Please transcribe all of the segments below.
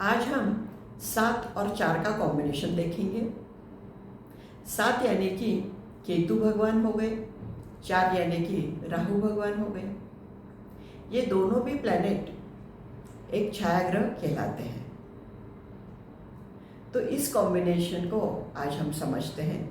आज हम 7 और 4 का कॉम्बिनेशन देखेंगे। 7 यानी कि केतु भगवान हो गए, 4 यानी कि राहु भगवान हो गए। ये दोनों भी प्लैनेट एक छायाग्रह कहलाते हैं। तो इस कॉम्बिनेशन को आज हम समझते हैं।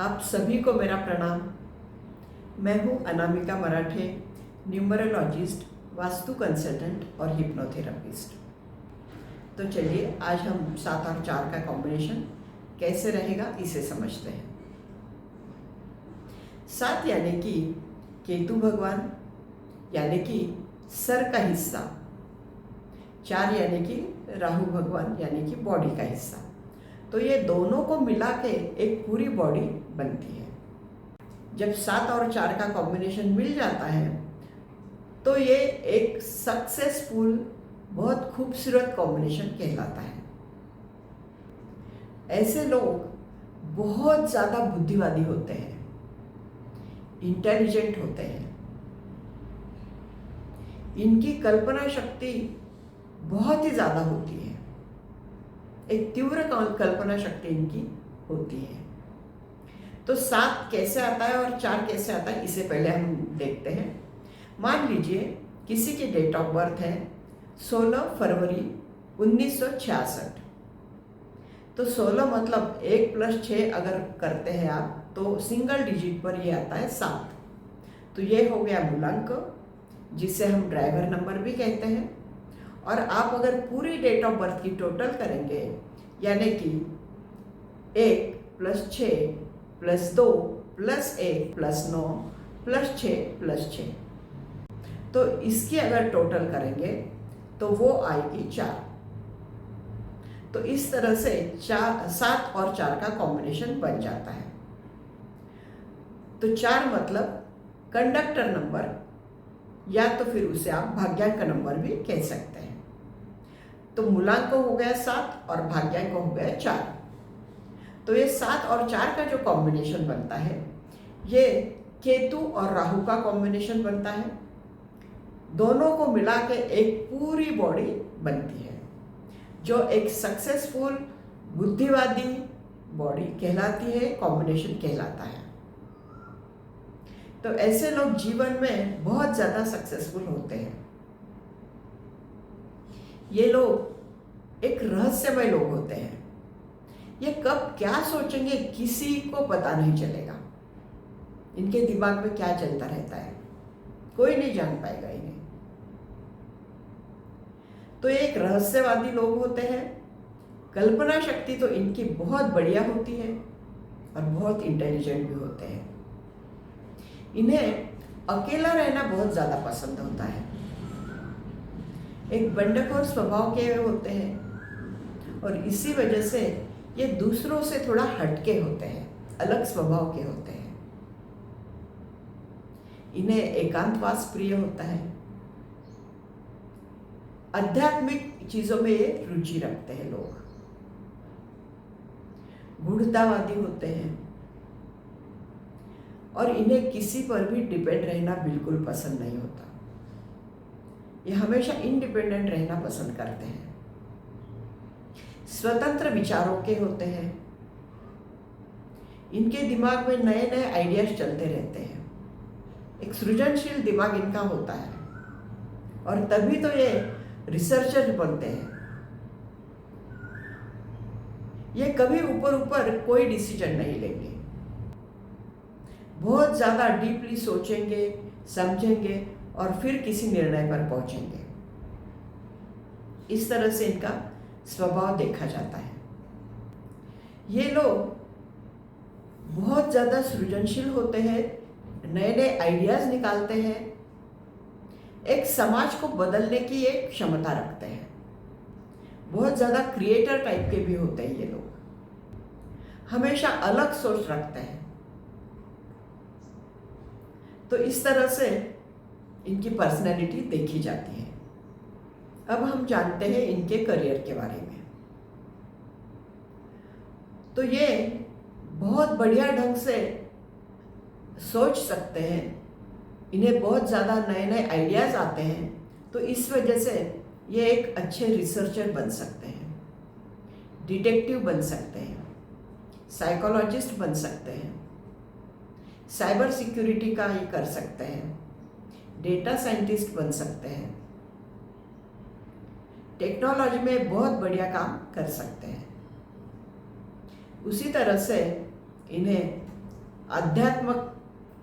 आप सभी को मेरा प्रणाम। मैं हूँ अनामिका मराठे, न्यूमरोलॉजिस्ट, वास्तु कंसल्टेंट और हिप्नोथेरापिस्ट। तो चलिए आज हम 7 और 4 का कॉम्बिनेशन कैसे रहेगा इसे समझते हैं। 7 यानी कि केतु भगवान यानी कि सर का हिस्सा, 4 यानी कि राहु भगवान यानी कि बॉडी का हिस्सा। तो ये दोनों को मिला के एक पूरी बॉडी बनती है। जब 7 और 4 का कॉम्बिनेशन मिल जाता है तो ये एक सक्सेसफुल, बहुत खूबसूरत कॉम्बिनेशन कहलाता है। ऐसे लोग बहुत ज़्यादा बुद्धिवादी होते हैं, इंटेलिजेंट होते हैं। इनकी कल्पना शक्ति बहुत ही ज़्यादा होती है, एक तीव्र कल्पना शक्ति इनकी होती है। तो 7 कैसे आता है और 4 कैसे आता है इसे पहले हम देखते हैं। मान लीजिए किसी की डेट ऑफ बर्थ है 16 फरवरी 1966। तो 16 मतलब 1 + 6 अगर करते हैं आप तो सिंगल डिजिट पर ये आता है 7। तो ये हो गया मूलांक, जिसे हम ड्राइवर नंबर भी कहते हैं। और आप अगर पूरी डेट ऑफ बर्थ की टोटल करेंगे यानी कि 1 + 6 + 2 + 1 + 9 + 6 + 6, तो इसकी अगर टोटल करेंगे तो वो आएगी 4। तो इस तरह से 7 और 4 का कॉम्बिनेशन बन जाता है। तो 4 मतलब कंडक्टर नंबर, या तो फिर उसे आप भाग्यांक नंबर भी कह सकते हैं। तो मूलांक हो गया 7 और भाग्यांक हो गया 4। तो ये 7 और 4 का जो कॉम्बिनेशन बनता है ये केतु और राहु का कॉम्बिनेशन बनता है। दोनों को मिला के एक पूरी बॉडी बनती है जो एक सक्सेसफुल, बुद्धिवादी बॉडी कहलाती है, कॉम्बिनेशन कहलाता है। तो ऐसे लोग जीवन में बहुत ज़्यादा सक्सेसफुल होते हैं। ये लोग एक रहस्यमय लोग होते हैं। ये कब क्या सोचेंगे किसी को पता नहीं चलेगा। इनके दिमाग में क्या चलता रहता है कोई नहीं जान पाएगा इन्हें। तो ये एक रहस्यवादी लोग होते हैं। कल्पना शक्ति तो इनकी बहुत बढ़िया होती है और बहुत इंटेलिजेंट भी होते हैं। इन्हें अकेला रहना बहुत ज़्यादा पसंद होता है। एक बंडखोर स्वभाव के होते हैं और इसी वजह से ये दूसरों से थोड़ा हटके होते हैं, अलग स्वभाव के होते हैं। इन्हें एकांतवास प्रिय होता है। आध्यात्मिक चीजों में ये रुचि रखते हैं लोग। गूढ़तावादी होते हैं और इन्हें किसी पर भी डिपेंड रहना बिल्कुल पसंद नहीं होता। ये हमेशा इंडिपेंडेंट रहना पसंद करते हैं। स्वतंत्र विचारों के होते हैं। इनके दिमाग में नए नए आइडियाज चलते रहते हैं। एक सृजनशील दिमाग इनका होता है और तभी तो ये रिसर्चर बनते हैं। ये कभी ऊपर ऊपर कोई डिसीजन नहीं लेंगे। बहुत ज़्यादा डीपली सोचेंगे, समझेंगे और फिर किसी निर्णय पर पहुंचेंगे। इस तरह से इनका स्वभाव देखा जाता है। ये लोग बहुत ज़्यादा सृजनशील होते हैं, नए नए आइडियाज निकालते हैं, एक समाज को बदलने की एक क्षमता रखते हैं। बहुत ज़्यादा क्रिएटर टाइप के भी होते हैं ये लोग, हमेशा अलग सोच रखते हैं। तो इस तरह से इनकी पर्सनैलिटी देखी जाती है। अब हम जानते हैं इनके करियर के बारे में। तो ये बहुत बढ़िया ढंग से सोच सकते हैं, इन्हें बहुत ज़्यादा नए नए आइडियाज़ आते हैं, तो इस वजह से ये एक अच्छे रिसर्चर बन सकते हैं, डिटेक्टिव बन सकते हैं, साइकोलॉजिस्ट बन सकते हैं, साइबर सिक्योरिटी का ये कर सकते हैं, डेटा साइंटिस्ट बन सकते हैं, टेक्नोलॉजी में बहुत बढ़िया काम कर सकते हैं। उसी तरह से इन्हें आध्यात्मिक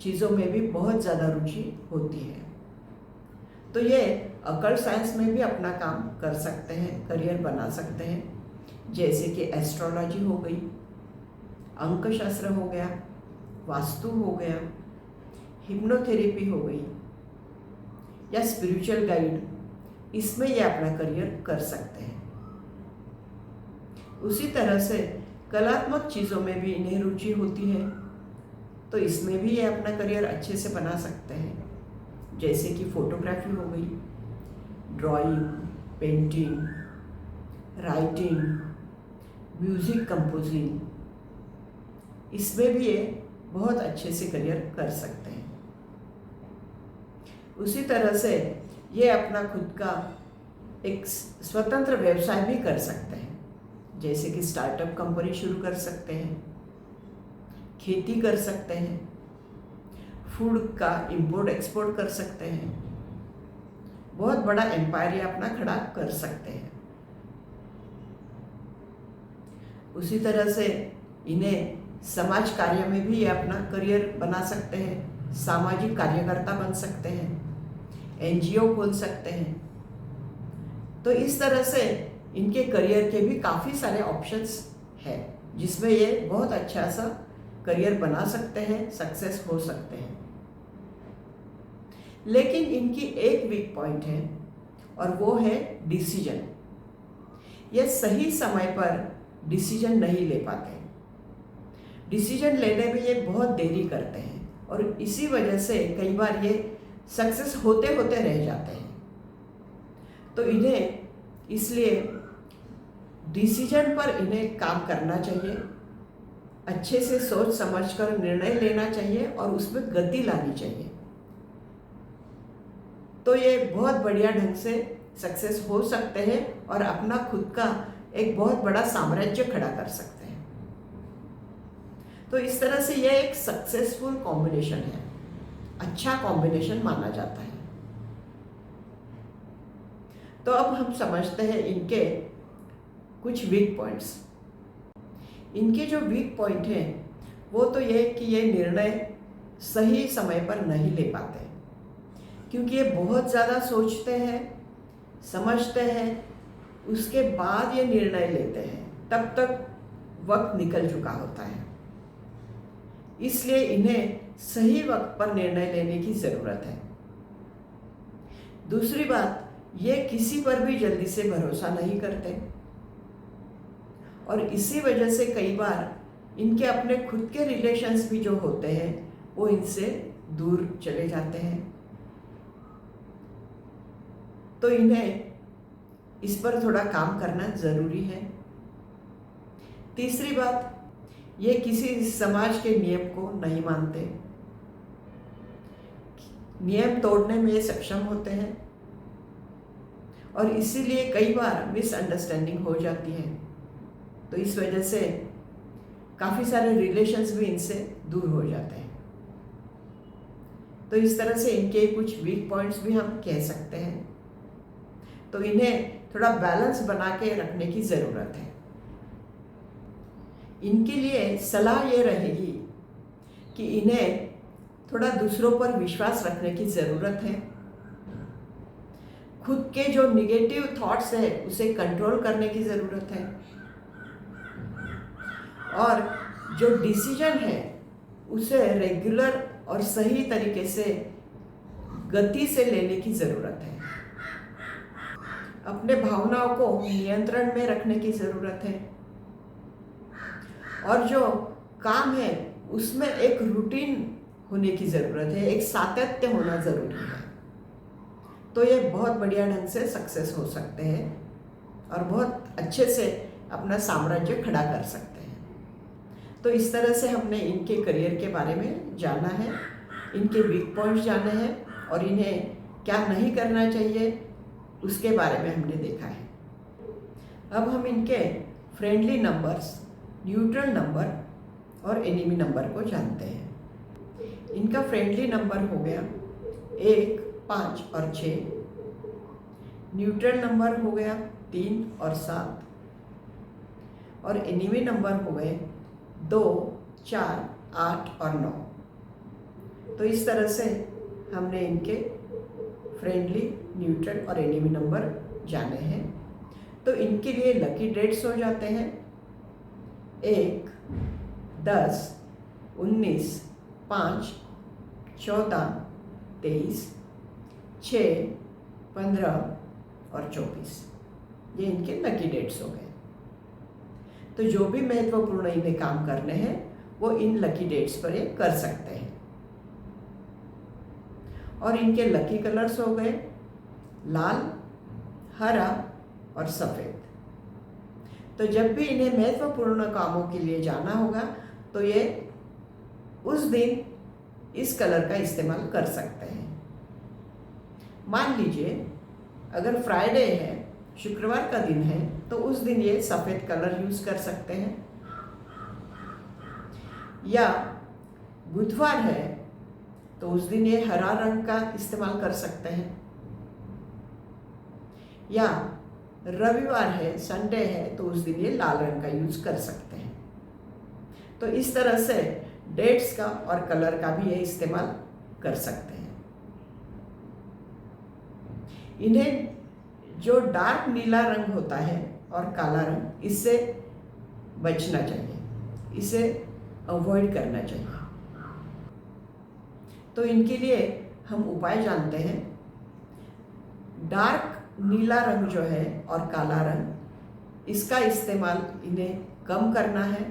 चीज़ों में भी बहुत ज़्यादा रुचि होती है, तो ये अकल्ट साइंस में भी अपना काम कर सकते हैं, करियर बना सकते हैं, जैसे कि एस्ट्रोलॉजी हो गई, अंकशास्त्र हो गया, वास्तु हो गया, हिप्नोथेरेपी हो गई या स्पिरिचुअल गाइड, इसमें ये अपना करियर कर सकते हैं। उसी तरह से कलात्मक चीज़ों में भी इन्हें रुचि होती है, तो इसमें भी ये अपना करियर अच्छे से बना सकते हैं, जैसे कि फोटोग्राफी हो गई, drawing, painting, writing, music composing, इसमें भी ये बहुत अच्छे से करियर कर सकते हैं। उसी तरह से ये अपना खुद का एक स्वतंत्र व्यवसाय भी कर सकते हैं, जैसे कि स्टार्टअप कंपनी शुरू कर सकते हैं, खेती कर सकते हैं, फूड का इंपोर्ट एक्सपोर्ट कर सकते हैं, बहुत बड़ा एम्पायर ये अपना खड़ा कर सकते हैं। उसी तरह से इन्हें समाज कार्य में भी ये अपना करियर बना सकते हैं, सामाजिक कार्यकर्ता बन सकते हैं, एनजीओ खोल सकते हैं। तो इस तरह से इनके करियर के भी काफ़ी सारे ऑप्शंस हैं, जिसमें ये बहुत अच्छा सा करियर बना सकते हैं, सक्सेस हो सकते हैं। लेकिन इनकी एक वीक पॉइंट है, और वो है डिसीजन। ये सही समय पर डिसीजन नहीं ले पाते, डिसीजन लेने में ये बहुत देरी करते हैं, और इसी वजह से कई बार ये सक्सेस होते होते रह जाते हैं। तो इन्हें इसलिए डिसीजन पर इन्हें काम करना चाहिए, अच्छे से सोच समझकर निर्णय लेना चाहिए और उसमें गति लानी चाहिए, तो ये बहुत बढ़िया ढंग से सक्सेस हो सकते हैं और अपना खुद का एक बहुत बड़ा साम्राज्य खड़ा कर सकते हैं। तो इस तरह से यह एक सक्सेसफुल कॉम्बिनेशन है, अच्छा कॉम्बिनेशन माना जाता है। तो अब हम समझते हैं इनके कुछ वीक पॉइंट्स। इनके जो वीक पॉइंट हैं वो तो ये कि ये निर्णय सही समय पर नहीं ले पाते, क्योंकि ये बहुत ज़्यादा सोचते हैं, समझते हैं, उसके बाद ये निर्णय लेते हैं, तब तक वक्त निकल चुका होता है। इसलिए इन्हें सही वक्त पर निर्णय लेने की ज़रूरत है। दूसरी बात, ये किसी पर भी जल्दी से भरोसा नहीं करते, और इसी वजह से कई बार इनके अपने खुद के रिलेशंस भी जो होते हैं वो इनसे दूर चले जाते हैं। तो इन्हें इस पर थोड़ा काम करना ज़रूरी है। तीसरी बात, ये किसी समाज के नियम को नहीं मानते, नियम तोड़ने में ये सक्षम होते हैं, और इसीलिए कई बार मिसअंडरस्टैंडिंग हो जाती है। तो इस वजह से काफ़ी सारे रिलेशंस भी इनसे दूर हो जाते हैं। तो इस तरह से इनके कुछ वीक पॉइंट्स भी हम कह सकते हैं। तो इन्हें थोड़ा बैलेंस बना के रखने की ज़रूरत है। इनके लिए सलाह ये रहेगी कि इन्हें थोड़ा दूसरों पर विश्वास रखने की ज़रूरत है, खुद के जो निगेटिव थॉट्स है उसे कंट्रोल करने की ज़रूरत है, और जो डिसीजन है उसे रेगुलर और सही तरीके से गति से लेने की ज़रूरत है। अपने भावनाओं को नियंत्रण में रखने की ज़रूरत है, और जो काम है उसमें एक रूटीन होने की ज़रूरत है, एक सातत्य होना ज़रूरी है। तो ये बहुत बढ़िया ढंग से सक्सेस हो सकते हैं और बहुत अच्छे से अपना साम्राज्य खड़ा कर सकते हैं। तो इस तरह से हमने इनके करियर के बारे में जाना है, इनके वीक पॉइंट्स जाने हैं और इन्हें क्या नहीं करना चाहिए उसके बारे में हमने देखा है। अब हम इनके फ्रेंडली नंबर्स, न्यूट्रल नंबर और एनिमी नंबर को जानते हैं। इनका फ्रेंडली नंबर हो गया 1, 5 और 6। न्यूट्रल नंबर हो गया 3 और 7 और एनिमी नंबर हो गए 2, 4, 8 और 9। तो इस तरह से हमने इनके फ्रेंडली, न्यूट्रल और एनिमी नंबर जाने हैं। तो इनके लिए लकी डेट्स हो जाते हैं 1, 10, 19, 5, 14, 23, 6, 15 और 24। ये इनके लकी डेट्स हो गए। तो जो भी महत्वपूर्ण इन्हें काम करने हैं वो इन लकी डेट्स पर ये कर सकते हैं। और इनके लकी कलर्स हो गए लाल, हरा और सफ़ेद। तो जब भी इन्हें महत्वपूर्ण कामों के लिए जाना होगा तो ये उस दिन इस कलर का इस्तेमाल कर सकते हैं। मान लीजिए अगर फ्राइडे है, शुक्रवार का दिन है, तो उस दिन ये सफ़ेद कलर यूज़ कर सकते हैं। या बुधवार है तो उस दिन ये हरा रंग का इस्तेमाल कर सकते हैं। या रविवार है, संडे है, तो उस दिन ये लाल रंग का यूज़ कर सकते हैं। तो इस तरह से डेट्स का और कलर का भी ये इस्तेमाल कर सकते हैं। इन्हें जो डार्क नीला रंग होता है और काला रंग, इससे बचना चाहिए, इसे अवॉइड करना चाहिए। तो इनके लिए हम उपाय जानते हैं। डार्क नीला रंग जो है और काला रंग, इसका इस्तेमाल इन्हें कम करना है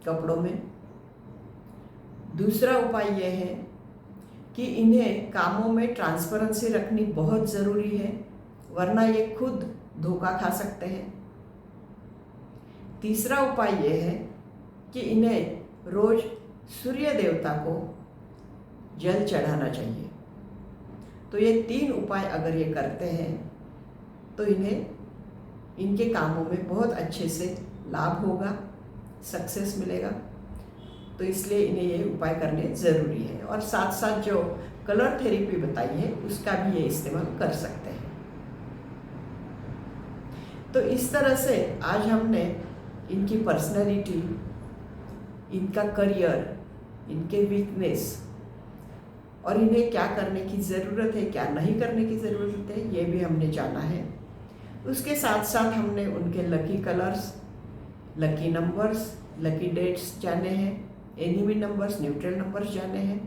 कपड़ों में। दूसरा उपाय यह है कि इन्हें कामों में ट्रांसपेरेंसी रखनी बहुत ज़रूरी है, वरना ये खुद धोखा खा सकते हैं। तीसरा उपाय यह है कि इन्हें रोज सूर्य देवता को जल चढ़ाना चाहिए। तो ये 3 उपाय अगर ये करते हैं तो इन्हें इनके कामों में बहुत अच्छे से लाभ होगा, सक्सेस मिलेगा। तो इसलिए इन्हें ये उपाय करने ज़रूरी है। और साथ साथ जो कलर थेरेपी बताई है उसका भी ये इस्तेमाल कर सकते हैं। तो इस तरह से आज हमने इनकी पर्सनैलिटी, इनका करियर, इनके वीकनेस और इन्हें क्या करने की ज़रूरत है, क्या नहीं करने की ज़रूरत है, ये भी हमने जाना है। उसके साथ साथ हमने उनके lucky colours, lucky numbers, lucky dates जाने हैं, एनिमी नंबर्स, न्यूट्रल नंबर्स जाने हैं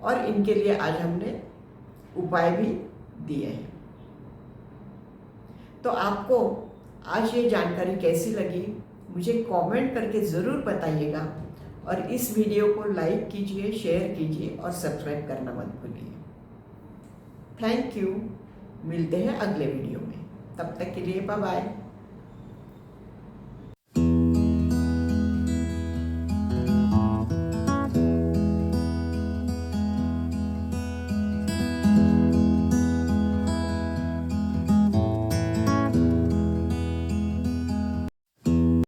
और इनके लिए आज हमने उपाय भी दिए हैं। तो आपको आज ये जानकारी कैसी लगी मुझे कमेंट करके ज़रूर बताइएगा और इस वीडियो को लाइक कीजिए, शेयर कीजिए और सब्सक्राइब करना मत भूलिए। Thank you. मिलते हैं अगले वीडियो में, तब तक के लिए बाय बाय।